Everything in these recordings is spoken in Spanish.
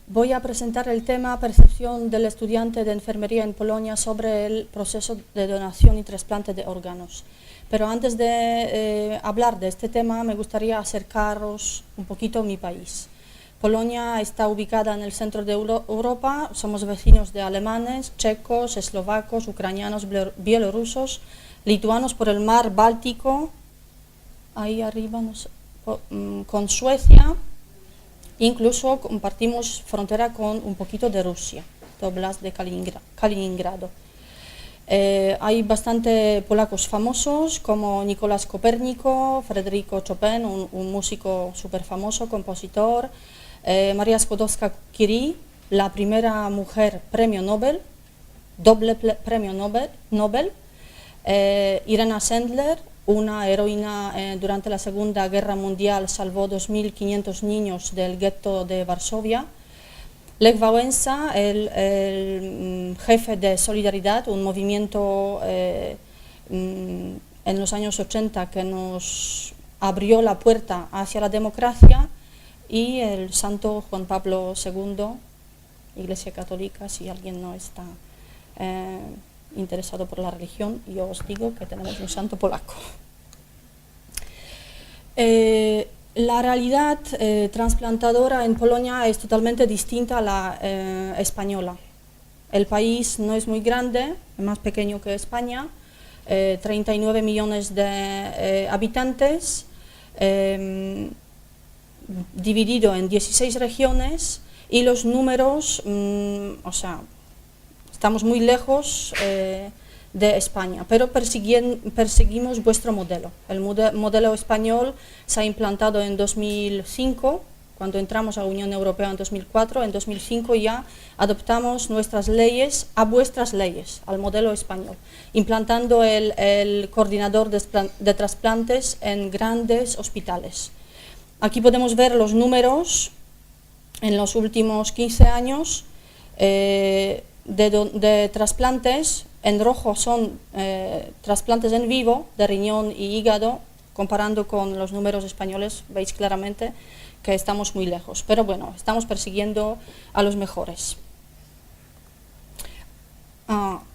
Voy a presentar el tema percepción del estudiante de enfermería en Polonia sobre el proceso de donación y trasplante de órganos. Pero antes de hablar de este tema me gustaría acercaros un poquito a mi país. Polonia está ubicada en el centro de Europa, somos vecinos de alemanes, checos, eslovacos, ucranianos, bielorrusos, lituanos por el mar Báltico, ahí arriba con Suecia. Incluso compartimos frontera con un poquito de Rusia, de Oblast de Kaliningrado. Hay bastante polacos famosos como Nicolás Copérnico, Federico Chopin, un músico súper famoso, compositor, Maria Skłodowska-Curie, la primera mujer premio Nobel, doble premio Nobel, Irena Sendler, una heroína durante la Segunda Guerra Mundial, salvó 2.500 niños del gueto de Varsovia. Lech Wałęsa, el jefe de Solidaridad, un movimiento en los años 80 que nos abrió la puerta hacia la democracia, y el santo Juan Pablo II, Iglesia Católica, si alguien no está interesado por la religión, yo os digo que tenemos un santo polaco. La realidad trasplantadora en Polonia es totalmente distinta a la española. El país no es muy grande, es más pequeño que España, 39 millones de habitantes, dividido en 16 regiones, y los números, o sea, estamos muy lejos de España, pero perseguimos vuestro modelo. El modelo español se ha implantado en 2005, cuando entramos a la Unión Europea en 2004, en 2005 ya adoptamos nuestras leyes a vuestras leyes, al modelo español, implantando el coordinador de trasplantes en grandes hospitales. Aquí podemos ver los números en los últimos 15 años de trasplantes. En rojo son trasplantes en vivo de riñón y hígado. Comparando con los números españoles veis claramente que estamos muy lejos, pero bueno, estamos persiguiendo a los mejores.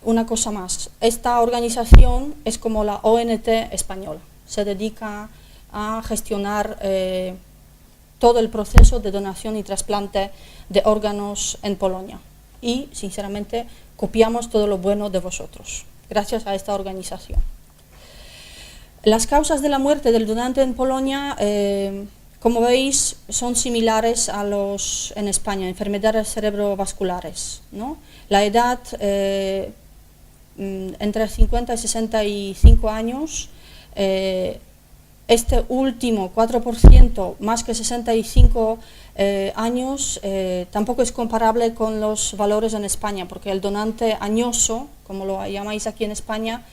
Una cosa más, esta organización es como la ONT española, se dedica a gestionar todo el proceso de donación y trasplante de órganos en Polonia, y sinceramente copiamos todo lo bueno de vosotros, gracias a esta organización. Las causas de la muerte del donante en Polonia, como veis, son similares a los en España, enfermedades cerebrovasculares, ¿no? La edad entre 50 y 65 años, este último 4%, más que 65 años, tampoco es comparable con los valores en España, porque el donante añoso, como lo llamáis aquí en España,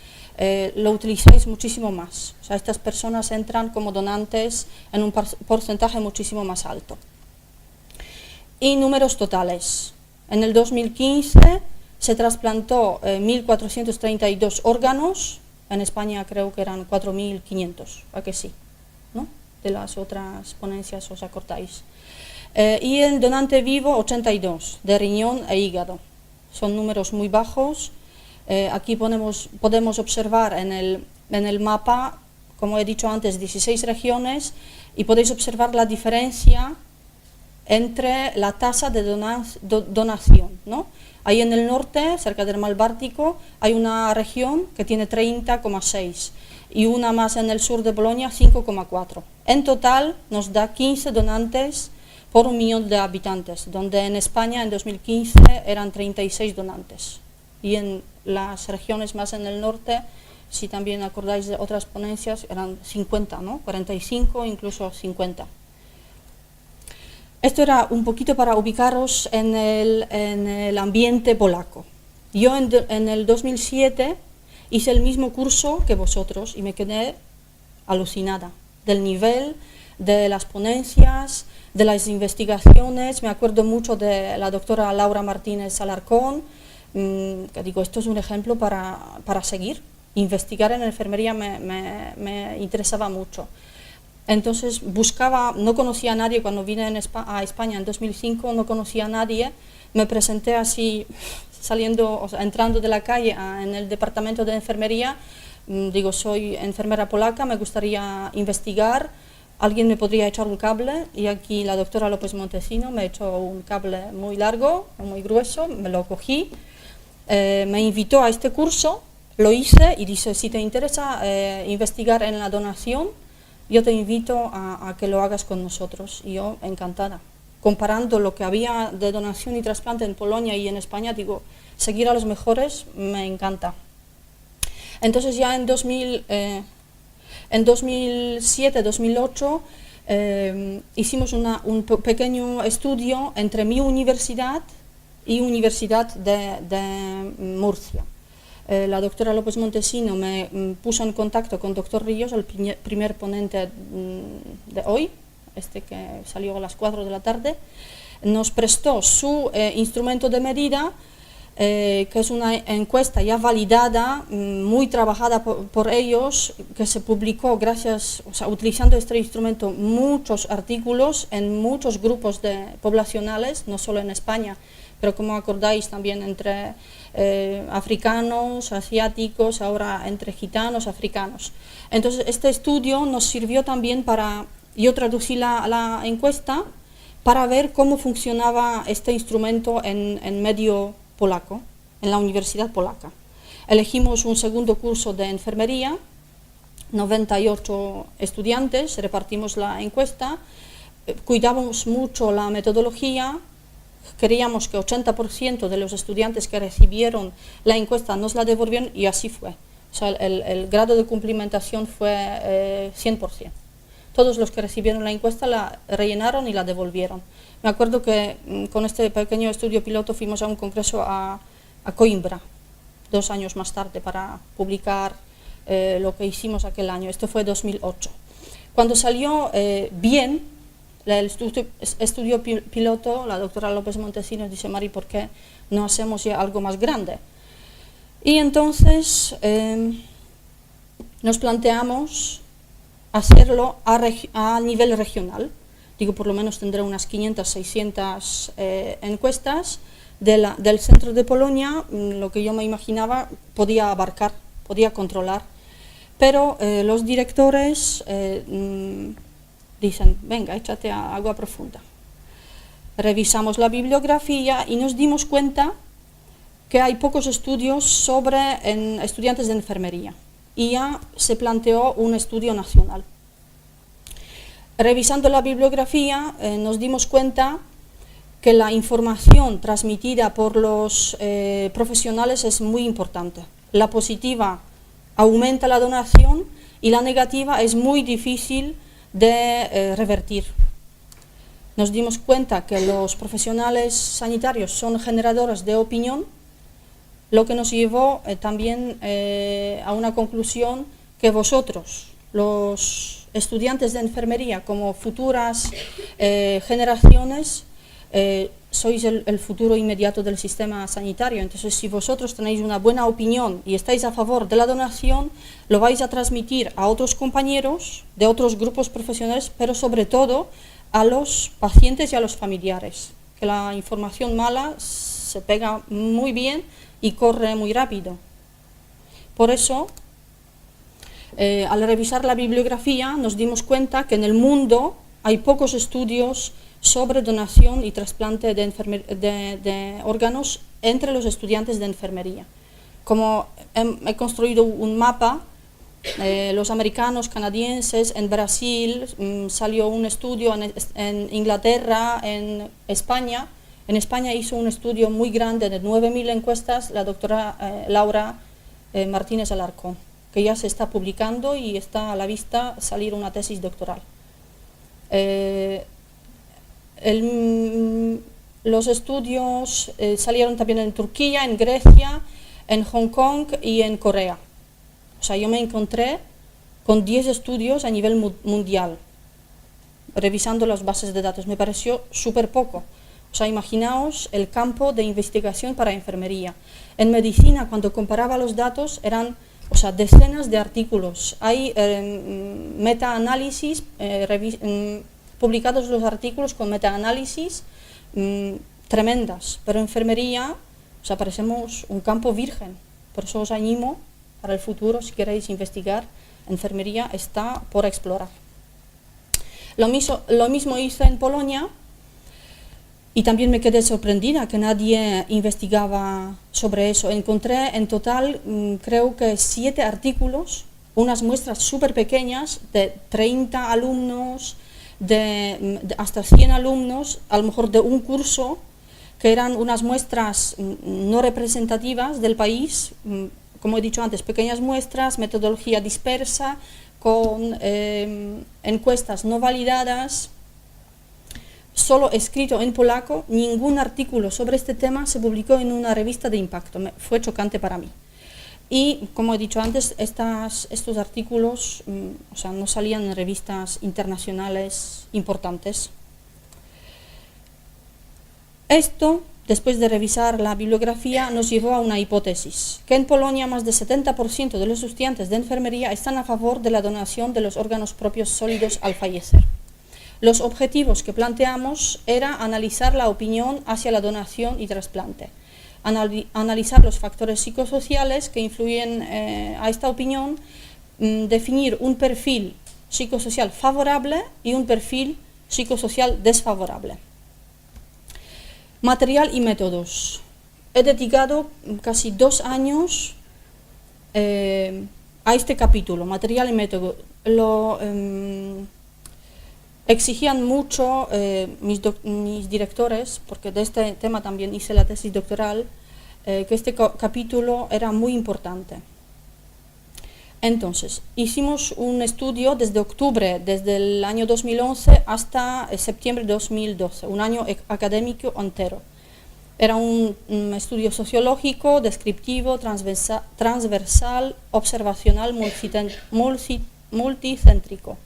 lo utilizáis muchísimo más. O sea, estas personas entran como donantes en un porcentaje muchísimo más alto. Y números totales. En el 2015 se trasplantó 1.432 órganos. En España creo que eran 4.500, ¿a que sí? ¿No? De las otras ponencias os acordáis. Y el donante vivo 82, de riñón e hígado. Son números muy bajos. Aquí podemos observar en el mapa, como he dicho antes, 16 regiones, y podéis observar la diferencia entre la tasa de donación, ¿no? Ahí en el norte, cerca del mar Báltico, hay una región que tiene 30,6 y una más en el sur de Polonia, 5,4. En total nos da 15 donantes por 1 millón de habitantes, donde en España en 2015 eran 36 donantes. Y en las regiones más en el norte, si también acordáis de otras ponencias, eran 50, ¿no? 45, incluso 50. Esto era un poquito para ubicaros en el ambiente polaco. Yo en el 2007 hice el mismo curso que vosotros y me quedé alucinada del nivel de las ponencias, de las investigaciones. Me acuerdo mucho de la doctora Laura Martínez Alarcón, que digo, esto es un ejemplo para seguir. Investigar en enfermería me interesaba mucho. Entonces buscaba, no conocía a nadie cuando vine a España en 2005, no conocía a nadie, me presenté así, saliendo, o sea, entrando de la calle en el departamento de enfermería, digo, soy enfermera polaca, me gustaría investigar, alguien me podría echar un cable, y aquí la doctora López Montesino me echó un cable muy largo, muy grueso, me lo cogí, me invitó a este curso, lo hice y dice, si te interesa investigar en la donación, yo te invito a que lo hagas con nosotros, y yo encantada. Comparando lo que había de donación y trasplante en Polonia y en España, digo, seguir a los mejores me encanta. Entonces ya en 2007-2008 hicimos un pequeño estudio entre mi universidad y Universidad de Murcia. La doctora López Montesino me puso en contacto con el doctor Ríos, el primer ponente de hoy, que salió a las 4 de la tarde, nos prestó su instrumento de medida, que es una encuesta ya validada, muy trabajada por ellos, que se publicó gracias, o sea, utilizando este instrumento, muchos artículos en muchos grupos poblacionales, no solo en España, pero como acordáis también entre africanos, asiáticos, ahora entre gitanos, africanos. Entonces este estudio nos sirvió también para, yo traducí la encuesta para ver cómo funcionaba este instrumento en medio polaco, en la universidad polaca. Elegimos un segundo curso de enfermería, 98 estudiantes, repartimos la encuesta, cuidamos mucho la metodología, queríamos que 80% de los estudiantes que recibieron la encuesta nos la devolvieron, y así fue. O sea, el grado de cumplimentación fue 100%. Todos los que recibieron la encuesta la rellenaron y la devolvieron. Me acuerdo que con este pequeño estudio piloto fuimos a un congreso a Coimbra, 2 años más tarde, para publicar lo que hicimos aquel año. Esto fue 2008. Cuando salió bien el estudio piloto, la doctora López Montesino dice, Mari, ¿por qué no hacemos ya algo más grande? Y entonces nos planteamos hacerlo a nivel regional. Digo, por lo menos tendré unas 500, 600 encuestas del centro de Polonia, lo que yo me imaginaba podía abarcar, podía controlar, pero los directores dicen, venga, échate a agua profunda. Revisamos la bibliografía y nos dimos cuenta que hay pocos estudios sobre estudiantes de enfermería, y ya se planteó un estudio nacional. Revisando la bibliografía nos dimos cuenta que la información transmitida por los profesionales es muy importante. La positiva aumenta la donación y la negativa es muy difícil de revertir. Nos dimos cuenta que los profesionales sanitarios son generadores de opinión, lo que nos llevó también a una conclusión que vosotros, los estudiantes de enfermería, como futuras generaciones, sois el futuro inmediato del sistema sanitario. Entonces, si vosotros tenéis una buena opinión y estáis a favor de la donación, lo vais a transmitir a otros compañeros de otros grupos profesionales, pero sobre todo a los pacientes y a los familiares, que la información mala se pega muy bien y corre muy rápido. Por eso, al revisar la bibliografía, nos dimos cuenta que en el mundo hay pocos estudios sobre donación y trasplante de órganos entre los estudiantes de enfermería. Como he construido un mapa, los americanos, canadienses, en Brasil salió un estudio, en Inglaterra, en España. En España hizo un estudio muy grande de 9.000 encuestas la doctora Laura Martínez Alarcón, que ya se está publicando y está a la vista salir una tesis doctoral. Los estudios salieron también en Turquía, en Grecia, en Hong Kong y en Corea. O sea, yo me encontré con 10 estudios a nivel mundial, revisando las bases de datos. Me pareció súper poco. O sea, imaginaos el campo de investigación para enfermería. En medicina, cuando comparaba los datos, eran o sea, decenas de artículos. Hay meta-análisis, publicados los artículos con meta-análisis tremendas, pero enfermería, o sea, parecemos un campo virgen. Por eso os animo para el futuro, si queréis investigar, enfermería está por explorar. Lo mismo hice en Polonia, y también me quedé sorprendida que nadie investigaba sobre eso. Encontré en total, creo que 7 artículos, unas muestras súper pequeñas, de 30 alumnos, de hasta 100 alumnos, a lo mejor de un curso, que eran unas muestras no representativas del país, como he dicho antes, pequeñas muestras, metodología dispersa, con encuestas no validadas, solo escrito en polaco. Ningún artículo sobre este tema se publicó en una revista de impacto. Fue chocante para mí. Y, como he dicho antes, estos artículos o sea, no salían en revistas internacionales importantes. Esto, después de revisar la bibliografía, nos llevó a una hipótesis, que en Polonia más del 70% de los estudiantes de enfermería están a favor de la donación de los órganos propios sólidos al fallecer. Los objetivos que planteamos era analizar la opinión hacia la donación y trasplante, analizar los factores psicosociales que influyen a esta opinión, definir un perfil psicosocial favorable y un perfil psicosocial desfavorable. Material y métodos. He dedicado casi 2 años a este capítulo, material y método. Exigían mucho mis directores, porque de este tema también hice la tesis doctoral, que este capítulo era muy importante. Entonces, hicimos un estudio desde octubre, desde el año 2011 hasta septiembre de 2012, un año académico entero. Era un estudio sociológico, descriptivo, transversal, observacional, multicéntrico.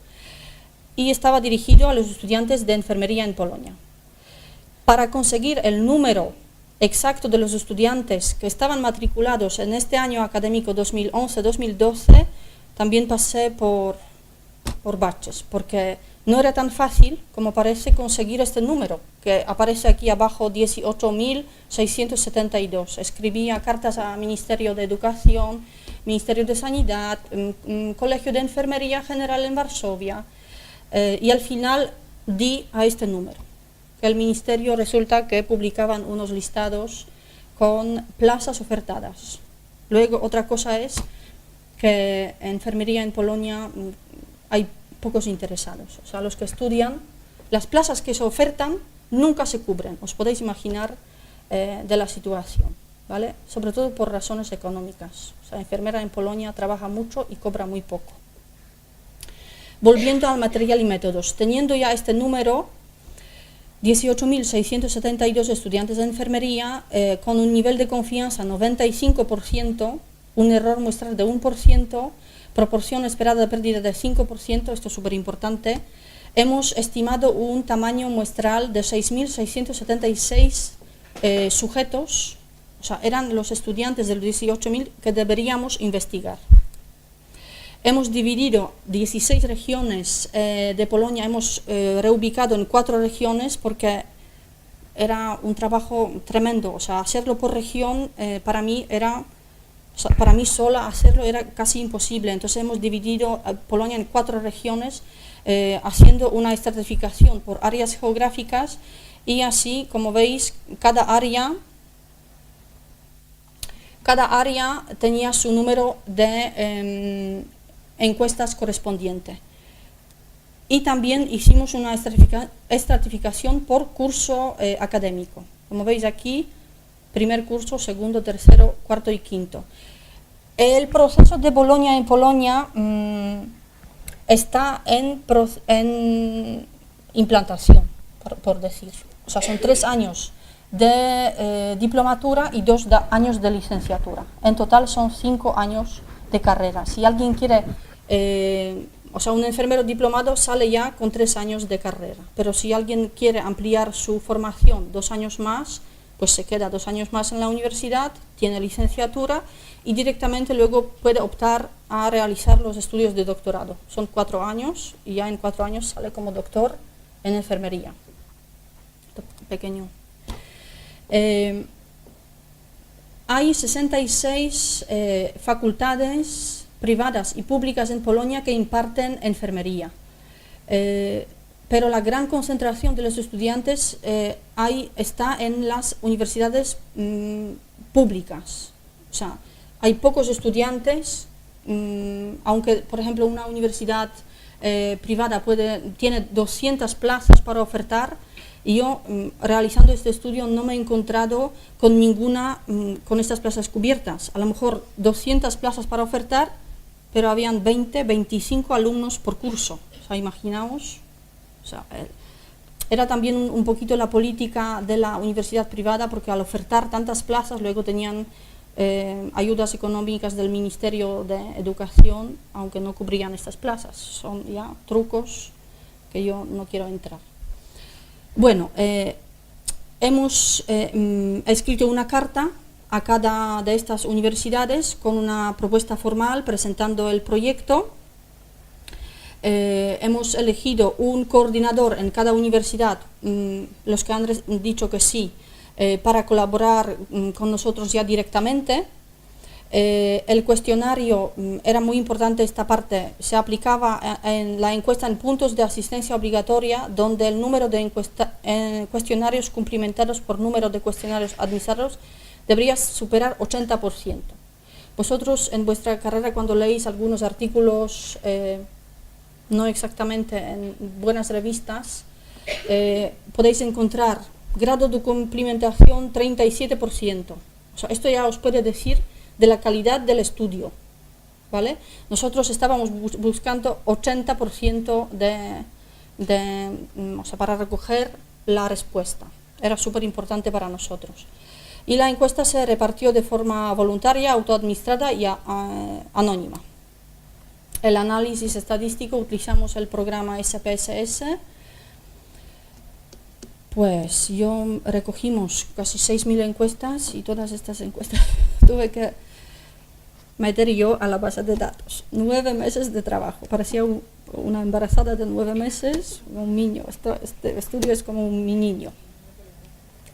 Y estaba dirigido a los estudiantes de enfermería en Polonia. Para conseguir el número exacto de los estudiantes que estaban matriculados en este año académico 2011-2012, también pasé por baches, porque no era tan fácil como parece conseguir este número, que aparece aquí abajo, 18.672. Escribía cartas al Ministerio de Educación, Ministerio de Sanidad, Colegio de Enfermería General en Varsovia, y al final di a este número. El ministerio resulta que publicaban unos listados con plazas ofertadas. Luego otra cosa es que en enfermería en Polonia hay pocos interesados. O sea, los que estudian, las plazas que se ofertan nunca se cubren. Os podéis imaginar de la situación, ¿vale? Sobre todo por razones económicas. O sea, la enfermera en Polonia trabaja mucho y cobra muy poco. Volviendo al material y métodos, teniendo ya este número, 18.672 estudiantes de enfermería, con un nivel de confianza 95%, un error muestral de 1%, proporción esperada de pérdida de 5%, esto es súper importante, hemos estimado un tamaño muestral de 6.676 sujetos, o sea, eran los estudiantes de los 18.000 que deberíamos investigar. Hemos dividido 16 regiones de Polonia, hemos reubicado en 4 regiones porque era un trabajo tremendo. O sea, hacerlo por región para mí sola hacerlo era casi imposible. Entonces hemos dividido Polonia en 4 regiones, haciendo una estratificación por áreas geográficas, y así, como veis, cada área tenía su número de encuestas correspondiente. Y también hicimos una estratificación por curso académico. Como veis aquí, primer curso, segundo, tercero, cuarto y quinto. El proceso de Bolonia en Polonia está en implantación, por decir. O sea, son 3 años de diplomatura y 2 años de licenciatura. En total son 5 años de carrera. Si alguien quiere, o sea, un enfermero diplomado sale ya con 3 años de carrera, pero si alguien quiere ampliar su formación 2 años más, pues se queda 2 años más en la universidad, tiene licenciatura y directamente luego puede optar a realizar los estudios de doctorado. Son 4 años y ya en 4 años sale como doctor en enfermería. Pequeño. Hay 66 facultades privadas y públicas en Polonia que imparten enfermería. Pero la gran concentración de los estudiantes está en las universidades públicas. O sea, hay pocos estudiantes, aunque por ejemplo una universidad privada tiene 200 plazas para ofertar, y yo realizando este estudio no me he encontrado con ninguna, con estas plazas cubiertas. A lo mejor 200 plazas para ofertar, pero habían 20, 25 alumnos por curso. O sea, imaginaos. O sea, era también un poquito la política de la universidad privada, porque al ofertar tantas plazas luego tenían ayudas económicas del Ministerio de Educación, aunque no cubrían estas plazas. Son ya trucos que yo no quiero entrar. Bueno, hemos escrito una carta a cada de estas universidades con una propuesta formal presentando el proyecto. Hemos elegido un coordinador en cada universidad, los que han dicho que sí, para colaborar con nosotros ya directamente. El cuestionario, era muy importante esta parte, se aplicaba en la encuesta en puntos de asistencia obligatoria, donde el número de cuestionarios cumplimentados por número de cuestionarios administrados debería superar 80%. Vosotros en vuestra carrera, cuando leéis algunos artículos, no exactamente en buenas revistas, podéis encontrar grado de cumplimentación 37%. O sea, esto ya os puede decir de la calidad del estudio, ¿vale? Nosotros estábamos buscando 80% o sea, para recoger la respuesta. Era súper importante para nosotros. Y la encuesta se repartió de forma voluntaria, autoadministrada y anónima. El análisis estadístico, utilizamos el programa SPSS. Pues recogimos casi 6.000 encuestas y todas estas encuestas tuve que meter yo a la base de datos. 9 meses de trabajo, parecía una embarazada de 9 meses, un niño. Este estudio es como un niño.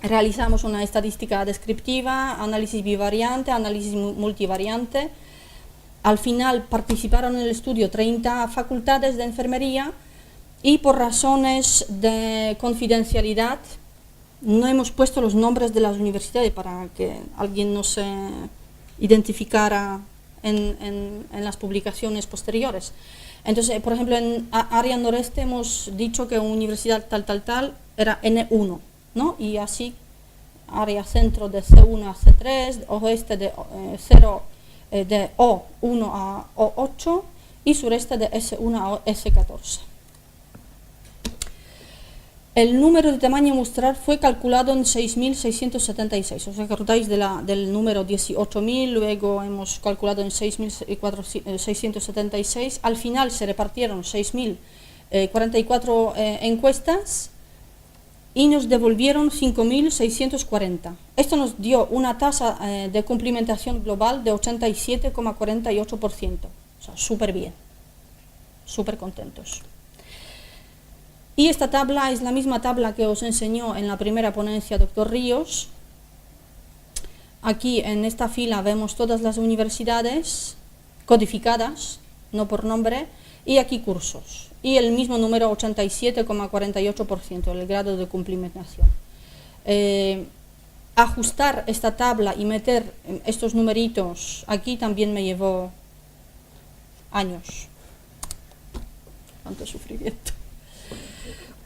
Realizamos una estadística descriptiva, análisis bivariante, análisis multivariante. Al final participaron en el estudio 30 facultades de enfermería y por razones de confidencialidad no hemos puesto los nombres de las universidades para que alguien no se identificara en las publicaciones posteriores. Entonces, por ejemplo, en área noreste hemos dicho que universidad tal era N1, ¿no? Y así, área centro de C1 a C3, oeste de de O1 a O8 y sureste de S1 a S14. El número de tamaño muestral fue calculado en 6.676, o sea que rotáis del número 18.000, luego hemos calculado en 6.676, al final se repartieron 6.044 encuestas y nos devolvieron 5.640. Esto nos dio una tasa de cumplimentación global de 87,48%, o sea, súper bien, súper contentos. Y esta tabla es la misma tabla que os enseñó en la primera ponencia doctor Ríos. Aquí en esta fila vemos todas las universidades codificadas, no por nombre, y aquí cursos. Y el mismo número, 87,48%, el grado de cumplimentación. Ajustar esta tabla y meter estos numeritos aquí también me llevó años. Cuánto sufrimiento.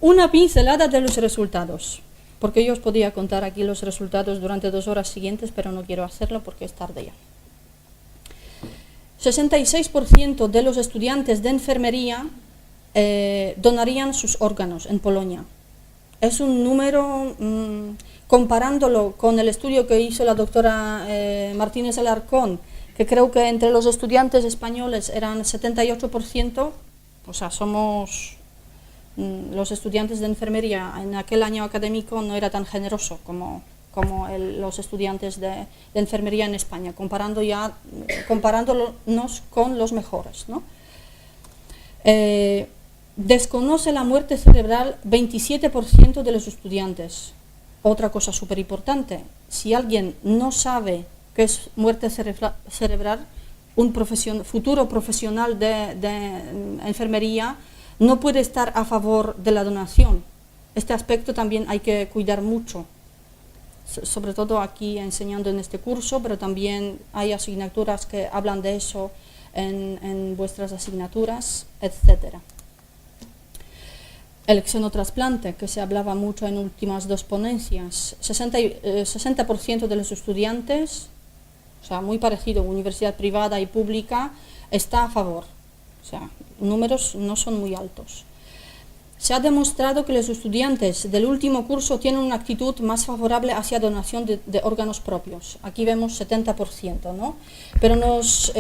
Una pincelada de los resultados, porque yo os podía contar aquí los resultados durante 2 horas siguientes, pero no quiero hacerlo porque es tarde ya. 66% de los estudiantes de enfermería donarían sus órganos en Polonia. Es un número, comparándolo con el estudio que hizo la doctora Martínez Alarcón, que creo que entre los estudiantes españoles eran 78%, o sea, somos... los estudiantes de enfermería en aquel año académico no era tan generoso como como los estudiantes de enfermería en España, comparándonos con los mejores, ¿no? Desconoce la muerte cerebral 27% de los estudiantes. Otra cosa súper importante, si alguien no sabe qué es muerte cerebral, un futuro profesional de enfermería no puede estar a favor de la donación. Este aspecto también hay que cuidar mucho, sobre todo aquí enseñando en este curso, pero también hay asignaturas que hablan de eso en vuestras asignaturas, etc. El xenotrasplante, que se hablaba mucho en últimas dos ponencias, 60% de los estudiantes, o sea, muy parecido, universidad privada y pública, está a favor. O sea, números no son muy altos. Se ha demostrado que los estudiantes del último curso tienen una actitud más favorable hacia donación de órganos propios. Aquí vemos 70%, ¿no? Pero nos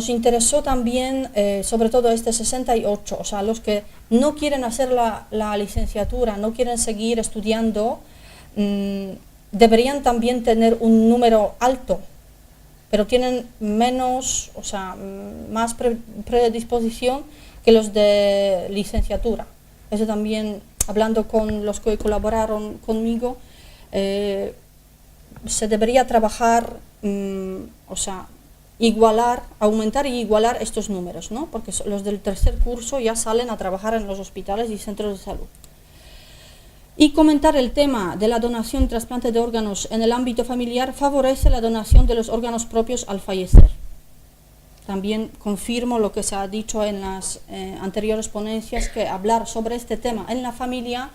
interesó también, sobre todo este 68%, o sea, los que no quieren hacer la licenciatura, no quieren seguir estudiando, deberían también tener un número alto, pero tienen menos, o sea, más predisposición que los de licenciatura. Eso también, hablando con los que colaboraron conmigo, se debería trabajar, o sea, aumentar y igualar estos números, ¿no? Porque los del tercer curso ya salen a trabajar en los hospitales y centros de salud. Y comentar el tema de la donación y trasplante de órganos en el ámbito familiar favorece la donación de los órganos propios al fallecer. También confirmo lo que se ha dicho en las anteriores ponencias, que hablar sobre este tema en la familia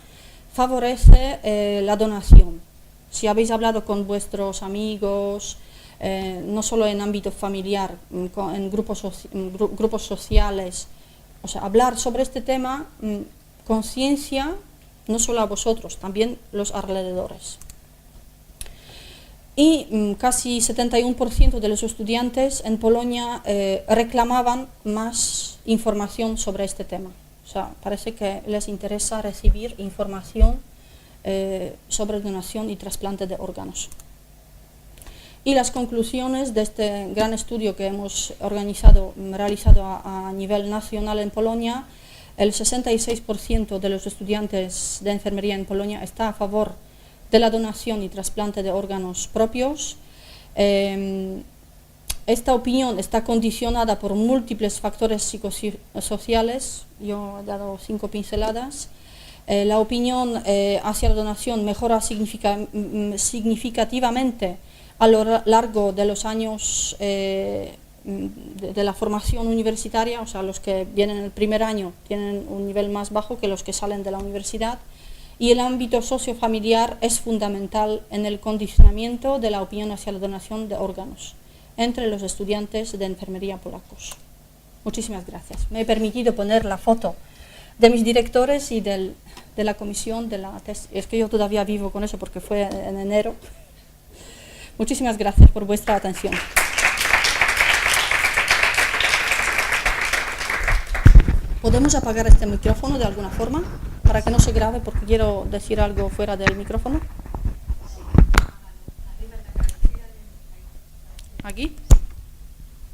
favorece la donación. Si habéis hablado con vuestros amigos, no solo en ámbito familiar, en grupos sociales, o sea, hablar sobre este tema, conciencia, no solo a vosotros, también los alrededores. Y casi 71% de los estudiantes en Polonia reclamaban más información sobre este tema. O sea, parece que les interesa recibir información sobre donación y trasplante de órganos. Y las conclusiones de este gran estudio que hemos realizado a nivel nacional en Polonia: el 66% de los estudiantes de enfermería en Polonia está a favor de la donación y trasplante de órganos propios. Esta opinión está condicionada por múltiples factores psicosociales. Yo he dado 5 pinceladas. La opinión hacia la donación mejora significativamente a lo largo de los años de la formación universitaria. O sea, los que vienen el primer año tienen un nivel más bajo que los que salen de la universidad. Y el ámbito sociofamiliar es fundamental en el condicionamiento de la opinión hacia la donación de órganos entre los estudiantes de enfermería polacos. Muchísimas gracias. Me he permitido poner la foto de mis directores y de la comisión de la tesis. Es que yo todavía vivo con eso porque fue en enero. Muchísimas gracias por vuestra atención. ¿Podemos apagar este micrófono de alguna forma para que no se grabe, porque quiero decir algo fuera del micrófono? ¿Aquí?